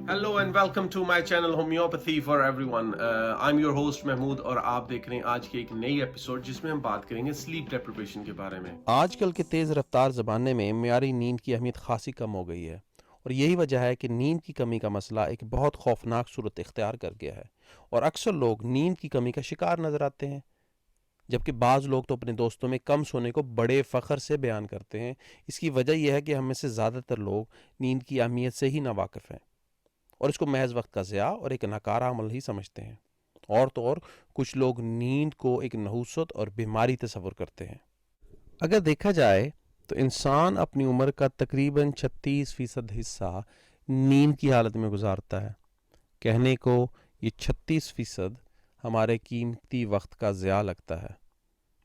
Hello and welcome to my channel Homeopathy For Everyone. I'm your host Mahmood اور آپ دیکھ رہے ہیں آج کے ایک نئی ایپیسوڈ جس میں ہم بات کریں گے سلیپ ڈیپریویشن کے بارے میں. آج کل کے تیز رفتار زمانے میں معیاری نیند کی اہمیت خاصی کم ہو گئی ہے اور یہی وجہ ہے کہ نیند کی کمی کا مسئلہ ایک بہت خوفناک صورت اختیار کر گیا ہے اور اکثر لوگ نیند کی کمی کا شکار نظر آتے ہیں، جبکہ بعض لوگ تو اپنے دوستوں میں کم سونے کو بڑے فخر سے بیان کرتے ہیں. اس کی وجہ یہ ہے کہ ہم میں سے زیادہ تر لوگ نیند کی اہمیت سے ہی ناواقف ہیں اور اس کو محض وقت کا ضیاع اور ایک ناکارہ عمل ہی سمجھتے ہیں. اور تو اور کچھ لوگ نیند کو ایک نحوست اور بیماری تصور کرتے ہیں. اگر دیکھا جائے تو انسان اپنی عمر کا تقریباً 36% حصہ نیند کی حالت میں گزارتا ہے. کہنے کو یہ 36% ہمارے قیمتی وقت کا ضیاع لگتا ہے،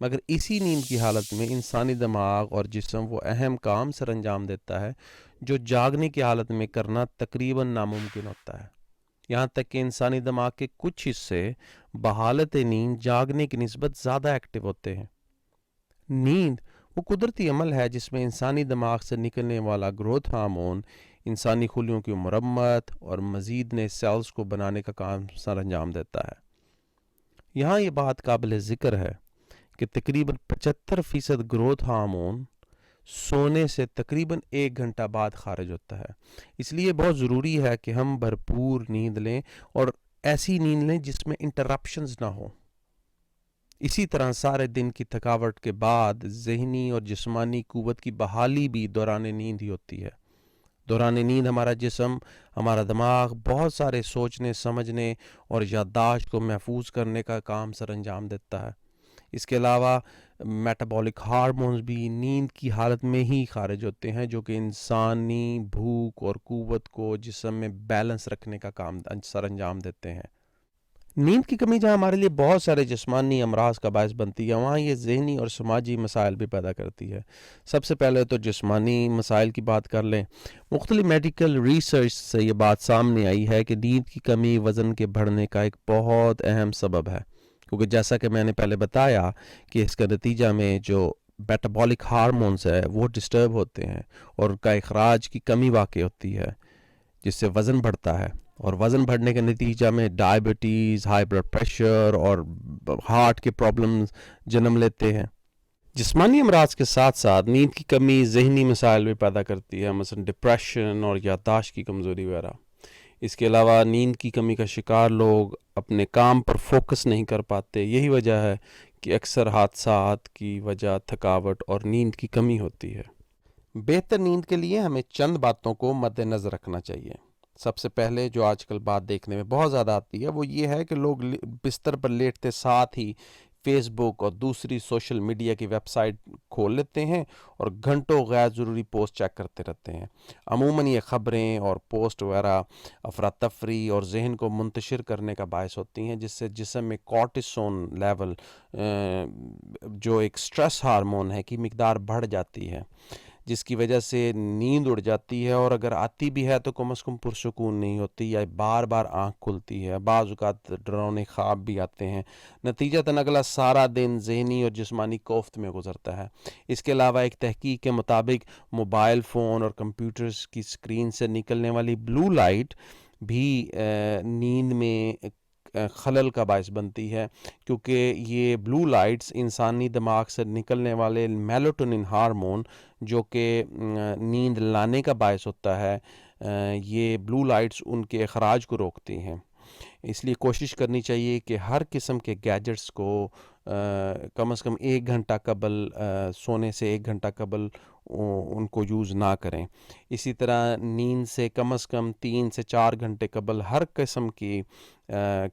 مگر اسی نیند کی حالت میں انسانی دماغ اور جسم وہ اہم کام سر انجام دیتا ہے جو جاگنے کی حالت میں کرنا تقریباً ناممکن ہوتا ہے. یہاں تک کہ انسانی دماغ کے کچھ حصے بحالت نیند جاگنے کی نسبت زیادہ ایکٹیو ہوتے ہیں. نیند وہ قدرتی عمل ہے جس میں انسانی دماغ سے نکلنے والا گروتھ ہارمون انسانی خلیوں کی مرمت اور مزید نئے سیلز کو بنانے کا کام سر انجام دیتا ہے. یہاں یہ بات قابل ذکر ہے کہ تقریباً 75% گروتھ ہارمون سونے سے تقریباً 1 گھنٹہ بعد خارج ہوتا ہے. اس لیے بہت ضروری ہے کہ ہم بھرپور نیند لیں اور ایسی نیند لیں جس میں انٹرپشنز نہ ہوں. اسی طرح سارے دن کی تھکاوٹ کے بعد ذہنی اور جسمانی قوت کی بحالی بھی دوران نیند ہی ہوتی ہے. دوران نیند ہمارا جسم، ہمارا دماغ بہت سارے سوچنے، سمجھنے اور یادداشت کو محفوظ کرنے کا کام سر انجام دیتا ہے. اس کے علاوہ میٹابولک ہارمونز بھی نیند کی حالت میں ہی خارج ہوتے ہیں جو کہ انسانی بھوک اور قوت کو جسم میں بیلنس رکھنے کا کام سر انجام دیتے ہیں. نیند کی کمی جہاں ہمارے لیے بہت سارے جسمانی امراض کا باعث بنتی ہے، وہاں یہ ذہنی اور سماجی مسائل بھی پیدا کرتی ہے. سب سے پہلے تو جسمانی مسائل کی بات کر لیں. مختلف میڈیکل ریسرچ سے یہ بات سامنے آئی ہے کہ نیند کی کمی وزن کے بڑھنے کا ایک بہت اہم سبب ہے، کیونکہ جیسا کہ میں نے پہلے بتایا کہ اس کا نتیجہ میں جو میٹابولک ہارمونز ہے وہ ڈسٹرب ہوتے ہیں اور ان کا اخراج کی کمی واقع ہوتی ہے جس سے وزن بڑھتا ہے، اور وزن بڑھنے کے نتیجہ میں ڈائبٹیز، ہائی بلڈ پریشر اور ہارٹ کے پرابلمز جنم لیتے ہیں. جسمانی امراض کے ساتھ ساتھ نیند کی کمی ذہنی مسائل بھی پیدا کرتی ہے، مثلا ڈپریشن اور یادداشت کی کمزوری وغیرہ. اس کے علاوہ نیند کی کمی کا شکار لوگ اپنے کام پر فوکس نہیں کر پاتے. یہی وجہ ہے کہ اکثر حادثات کی وجہ تھکاوٹ اور نیند کی کمی ہوتی ہے. بہتر نیند کے لیے ہمیں چند باتوں کو مد نظر رکھنا چاہیے. سب سے پہلے جو آج کل بات دیکھنے میں بہت زیادہ آتی ہے وہ یہ ہے کہ لوگ بستر پر لیٹتے ساتھ ہی فیس بک اور دوسری سوشل میڈیا کی ویب سائٹ کھول لیتے ہیں اور گھنٹوں غیر ضروری پوسٹ چیک کرتے رہتے ہیں. عموماً یہ خبریں اور پوسٹ وغیرہ افراتفری اور ذہن کو منتشر کرنے کا باعث ہوتی ہیں، جس سے جسم میں کورٹیسون لیول جو ایک سٹریس ہارمون ہے کی مقدار بڑھ جاتی ہے، جس کی وجہ سے نیند اڑ جاتی ہے، اور اگر آتی بھی ہے تو کم از کم پرسکون نہیں ہوتی یا بار بار آنکھ کھلتی ہے. بعض اوقات ڈراؤنے خواب بھی آتے ہیں. نتیجتاً اگلا سارا دن ذہنی اور جسمانی کوفت میں گزرتا ہے. اس کے علاوہ ایک تحقیق کے مطابق موبائل فون اور کمپیوٹرز کی اسکرین سے نکلنے والی بلو لائٹ بھی نیند میں خلل کا باعث بنتی ہے، کیونکہ یہ بلو لائٹس انسانی دماغ سے نکلنے والے میلاٹونن ہارمون جو کہ نیند لانے کا باعث ہوتا ہے، یہ بلو لائٹس ان کے اخراج کو روکتی ہیں. اس لیے کوشش کرنی چاہیے کہ ہر قسم کے گیجٹس کو کم از کم 1 گھنٹہ قبل سونے سے 1 گھنٹہ قبل ان کو یوز نہ کریں. اسی طرح نیند سے کم از کم 3 سے 4 گھنٹے قبل ہر قسم کی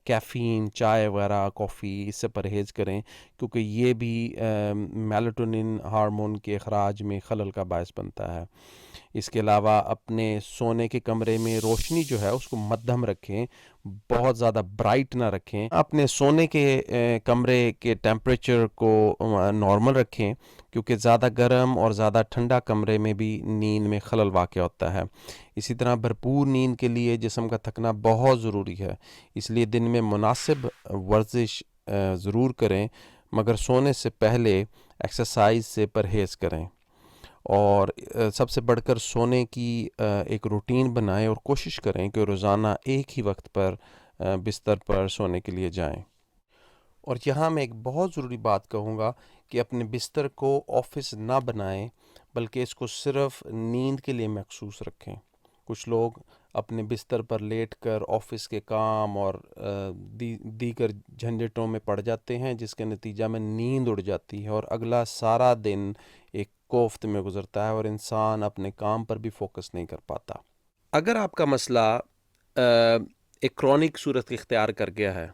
کیفین، چائے وغیرہ، کافی، اس سے پرہیز کریں، کیونکہ یہ بھی میلاٹونن ہارمون کے اخراج میں خلل کا باعث بنتا ہے. اس کے علاوہ اپنے سونے کے کمرے میں روشنی جو ہے اس کو مدھم رکھیں، بہت زیادہ برائٹ نہ رکھیں. اپنے سونے کے کمرے کے ٹیمپریچر کو نارمل رکھیں، کیونکہ زیادہ گرم اور زیادہ ٹھنڈا کمرے میں بھی نیند میں خلل واقع ہوتا ہے. اسی طرح بھرپور نیند کے لیے جسم کا تھکنا بہت ضروری ہے، اس لیے دن میں مناسب ورزش ضرور کریں، مگر سونے سے پہلے ایکسرسائز سے پرہیز کریں. اور سب سے بڑھ کر سونے کی ایک روٹین بنائیں اور کوشش کریں کہ روزانہ ایک ہی وقت پر بستر پر سونے کے لیے جائیں۔ اور یہاں میں ایک بہت ضروری بات کہوں گا کہ اپنے بستر کو آفس نہ بنائیں، بلکہ اس کو صرف نیند کے لیے مخصوص رکھیں۔ کچھ لوگ اپنے بستر پر لیٹ کر آفس کے کام اور دیگر جھنجھٹوں میں پڑ جاتے ہیں، جس کے نتیجہ میں نیند اڑ جاتی ہے اور اگلا سارا دن ایک کوفت میں گزرتا ہے اور انسان اپنے کام پر بھی فوکس نہیں کر پاتا۔ اگر آپ کا مسئلہ ایک کرونک صورت اختیار کر گیا ہے،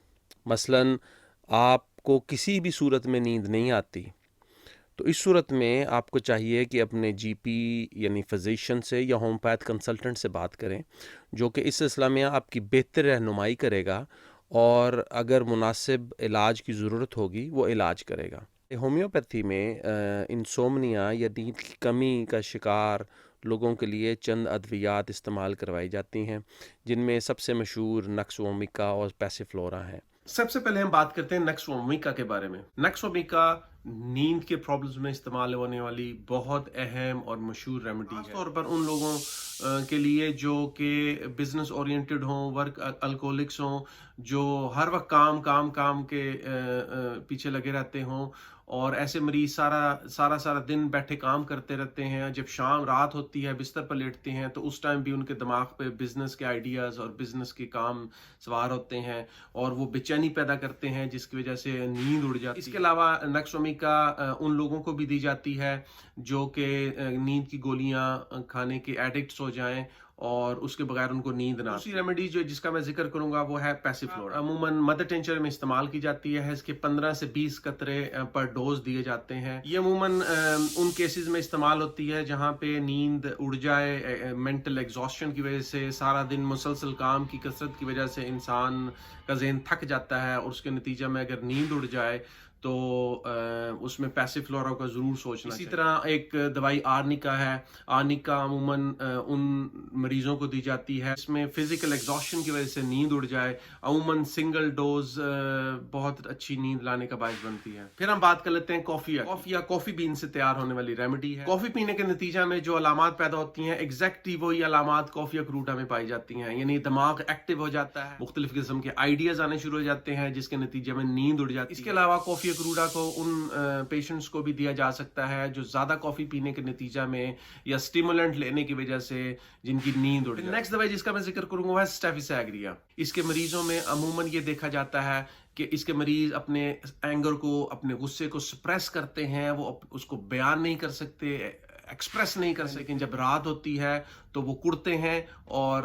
مثلاً آپ کو کسی بھی صورت میں نیند نہیں آتی، تو اس صورت میں آپ کو چاہیے کہ اپنے جی پی یعنی فزیشین سے یا ہومیوپیتھ کنسلٹنٹ سے بات کریں، جو کہ اس سلسلہ میں آپ کی بہتر رہنمائی کرے گا اور اگر مناسب علاج کی ضرورت ہوگی وہ علاج کرے گا۔ ہومیوپیتھی میں انسومنیا یا نیند کی کمی کا شکار لوگوں کے لیے چند ادویات استعمال کروائی جاتی ہیں، جن میں سب سے مشہور نکس وومیکا اور پیسیفلورا ہیں۔ سب سے پہلے ہم بات کرتے ہیں نکس وومیکا کے بارے میں۔ نکس وومیکا نیند کے پرابلمز میں استعمال ہونے والی بہت اہم اور مشہور ریمیڈی ہے، خاص طور پر ان لوگوں کے لیے جو کہ بزنس اورینٹڈ ہوں، ورک الکوہولکس ہوں، جو ہر وقت کام کے پیچھے لگے رہتے ہوں، اور ایسے مریض سارا دن بیٹھے کام کرتے رہتے ہیں، جب شام رات ہوتی ہے بستر پر لیٹتے ہیں تو اس ٹائم بھی ان کے دماغ پہ بزنس کے آئیڈیاز اور بزنس کے کام سوار ہوتے ہیں اور وہ بے چینی پیدا کرتے ہیں، جس کی وجہ سے نیند اڑ جاتی ہے۔ اس کے علاوہ نکس وومیکا ان لوگوں کو بھی دی جاتی ہے جو کہ نیند کی گولیاں کھانے کے ایڈکٹس ہو جائیں اور اس کے بغیر ان کو نیند نہ۔ دوسری ریمیڈی جس کا میں ذکر کروں گا وہ ہے پیسیفلورا۔ عموماً مدر ٹینچر میں استعمال کی جاتی ہے، اس کے 15 سے 20 قطرے پر ڈوز دیے جاتے ہیں۔ یہ عموماً ان کیسز میں استعمال ہوتی ہے جہاں پہ نیند اڑ جائے، مینٹل ایگزاسشن کی وجہ سے، سارا دن مسلسل کام کی کثرت کی وجہ سے انسان کا ذہن تھک جاتا ہے اور اس کے نتیجہ میں اگر نیند اڑ جائے تو اس میں پیسیفلورا کا ضرور سوچنا چاہیے۔ اسی طرح ایک دوائی آرنیکا ہے۔ آرنیکا عموماً ان مریضوں کو دی جاتی ہے اس میں فزیکل ایگزاسشن کی وجہ سے نیند اڑ جائے، عموماً سنگل ڈوز بہت اچھی نیند لانے کا باعث بنتی ہے۔ پھر ہم بات کر لیتے ہیں کافی بین سے تیار ہونے والی ریمیڈی ہے۔ کافی پینے کے نتیجہ میں جو علامات پیدا ہوتی ہیں ایگزیکٹلی وہی علامات کافی اکروٹا میں پائی جاتی ہیں، یعنی دماغ ایکٹیو ہو جاتا ہے، مختلف قسم کے آئیڈیاز آنے شروع ہو جاتے ہیں جس کے نتیجے میں نیند اڑ جاتی ہے۔ اس کے علاوہ کافی اکروٹا کو ان پیشنٹس کو بھی دیا جا سکتا ہے جو زیادہ کافی پینے کے نتیجہ میں یا اسٹیمولنٹ لینے کی وجہ سے جن کی نیند اڑ جاتی ہے۔ نیکسٹ دوائی جس کا میں ذکر کروں گا وہ ہے اسٹیفیساگریا۔ اس کے مریضوں میں عموماً یہ دیکھا جاتا ہے کہ اس کے مریض اپنے اینگر کو، اپنے غصے کو سپریس کرتے ہیں، وہ اس کو بیان نہیں کر سکتے، ایکسپریس نہیں کر سکتے، لیکن جب رات ہوتی ہے تو وہ کڑتے ہیں اور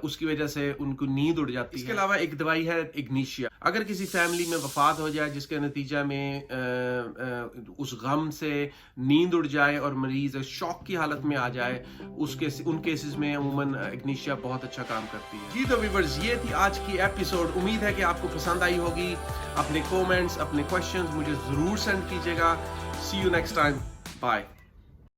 اس کی وجہ سے ان کو نیند اڑ جاتی ہے۔ اس کے علاوہ ایک دوائی ہے اگنیشیا۔ اگر کسی فیملی میں وفات ہو جائے جس کے نتیجہ میں اس غم سے نیند اڑ جائے اور مریض شوق کی حالت میں آ جائے، ان کیسز میں عموماً اگنیشیا بہت اچھا کام کرتی ہے۔ جی تو ویورز، یہ تھی آج کی ایپیسوڈ۔ امید ہے کہ آپ کو پسند آئی ہوگی۔ اپنے کومنٹس، اپنے کویشچنز مجھے ضرور سینڈ کیجیے گا۔ سی یو نیکسٹ ٹائم، بائے۔